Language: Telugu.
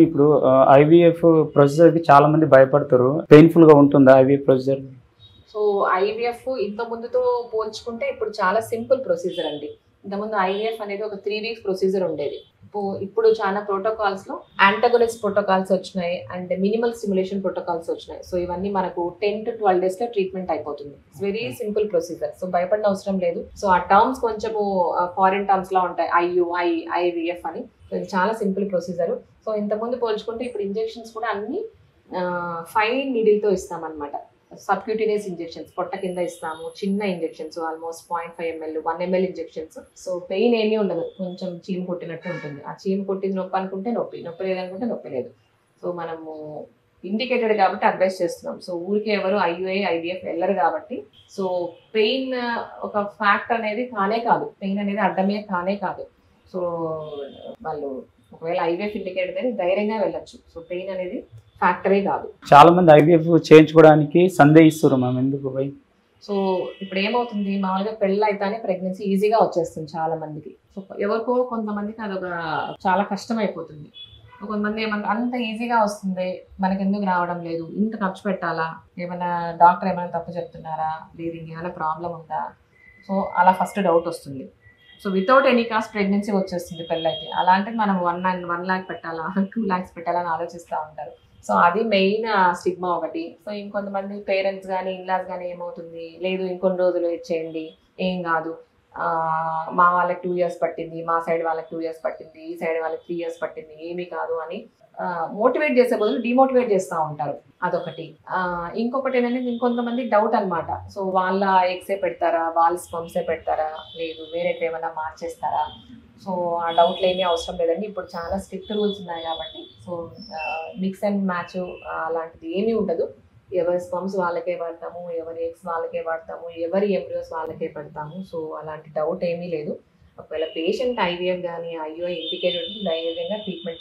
ఇప్పుడు ఐవీఎఫ్ ప్రొసీజర్‌కి చాలా మంది భయపడతారు. పెయిన్‌ఫుల్‌గా ఉంటుందా ఐవీఎఫ్ ప్రొసీజర్? సో ఐవీఎఫ్ ఇంత ముందుతో పోల్చుకుంటే ఇప్పుడు చాలా సింపుల్ ప్రొసీజర్ అండి. ఇంతకుముందు ఐవీఎఫ్ అనేది ఒక 3 వీక్స్ ప్రొసీజర్ ఉండేది. ఇప్పుడు చాలా ప్రోటోకాల్స్ లో యాంటాగోనిస్ట్ ప్రోటోకాల్స్ వచ్చినాయి అండ్ మినిమల్ స్టిమ్యులేషన్ ప్రోటోకాల్స్ వచ్చినాయి. సో ఇవన్నీ మనకు 10 to 12 డేస్ లో ట్రీట్మెంట్ అయిపోతుంది. It's very simple procedure. So భయపడిన అవసరం లేదు. సో ఆ టర్మ్స్ కొంచెము ఫారిన్ టర్మ్స్ లా ఉంటాయి. ఐవీఎఫ్ అని. సో ఇది చాలా సింపుల్ ప్రొసీజర్. సో ఇంతకుముందు పోల్చుకుంటే ఇప్పుడు ఇంజెక్షన్స్ కూడా అన్ని ఫైన్ నీడిల్ తో ఇస్తాం అనమాట. సబ్క్యూటినియస్ ఇంజెక్షన్స్ పొట్ట కింద ఇస్తాము. చిన్న injections almost 0.5 ml 1 ml injections. So pain ఏమీ ఉండదు. కొంచెం చీము కొట్టినట్టు ఉంటుంది. ఆ చీము కొట్టింది నొప్పి అనుకుంటే నొప్పి, నొప్పి లేదనుకుంటే నొప్పి లేదు. సో మనము ఇండికేటెడ్ కాబట్టి అడ్వైస్ చేస్తున్నాం. సో ఊరికే ఎవరు ఐవీఎఫ్ వెళ్ళరు కాబట్టి. సో పెయిన్ ఒక ఫ్యాక్ట్ అనేది కానే కాదు. పెయిన్ అనేది అడ్డమే కానే కాదు. సో వాళ్ళు ఒకవేళ ఐవీఎఫ్ ఇండికేటెడ్ అయితే ధైర్యంగా వెళ్ళొచ్చు. సో పెయిన్ అనేది ఫ్యాక్టరే కాదు. చాలా మంది ఐవీఎఫ్ చేయించుకోవడానికి సందేహిస్తారు మ్యామ్, ఎందుకు భయ్? సో ఇప్పుడు ఏమవుతుంది, మామూలుగా పెళ్ళి అయితేనే ప్రెగ్నెన్సీ ఈజీగా వచ్చేస్తుంది చాలా మందికి. సో ఎవరికో కొంతమందికి అదొక చాలా కష్టం అయిపోతుంది. కొంతమంది ఏమన్నా అంత ఈజీగా వస్తుంది, మనకి ఎందుకు రావడం లేదు, ఇంత ఖర్చు పెట్టాలా, ఏమైనా డాక్టర్ ఏమైనా తప్పు చెప్తున్నారా, లేదు ఇంకేమైనా ప్రాబ్లం ఉందా, సో అలా ఫస్ట్ డౌట్ వస్తుంది. So without any cost pregnancy వచ్చేస్తుంది పెళ్ళైతే. అలాంటిది మనం 1 lakh పెట్టాలా 2 lakhs పెట్టాలా అని ఆలోచిస్తూ ఉంటారు. సో అది మెయిన్ స్టిగ్మా ఒకటి. సో ఇంకొంతమంది పేరెంట్స్ కానీ ఇన్లాస్ కానీ ఏమవుతుంది, లేదు ఇంకొన్ని రోజులు ఇచ్చేయండి ఏం కాదు, మా వాళ్ళకి 2 years పట్టింది, మా సైడ్ వాళ్ళకి 2 years పట్టింది, ఈ సైడ్ వాళ్ళకి 3 years పట్టింది, ఏమీ కాదు అని మోటివేట్ చేసే బదులు డిమోటివేట్ చేస్తూ ఉంటారు. అదొకటి. ఇంకొకటి ఏంటంటే ఇంకొంతమంది డౌట్ అనమాట. సో వాళ్ళ ఎగ్సే పెడతారా, వాళ్ళ స్పమ్సే పెడతారా, లేదు వేరే ఏమైనా మార్చేస్తారా. సో ఆ డౌట్లు ఏమీ అవసరం లేదండి. ఇప్పుడు చాలా స్ట్రిక్ట్ రూల్స్ ఉన్నాయి కాబట్టి. సో మిక్స్ అండ్ మ్యాచ్ అలాంటిది ఏమీ ఉండదు. ఎవరి స్పమ్స్ వాళ్ళకే వాడతాము, ఎవరి ఎగ్స్ వాళ్ళకే వాడతాము, ఎవరి ఎంబ్రియోస్ వాళ్ళకే పెడతాము. సో అలాంటి డౌట్ ఏమీ లేదు. ఒకవేళ పేషెంట్ ఐవీఎఫ్ కానీ ఐయుఐ ఇండికేటెడ్ ధైర్యంగా ట్రీట్మెంట్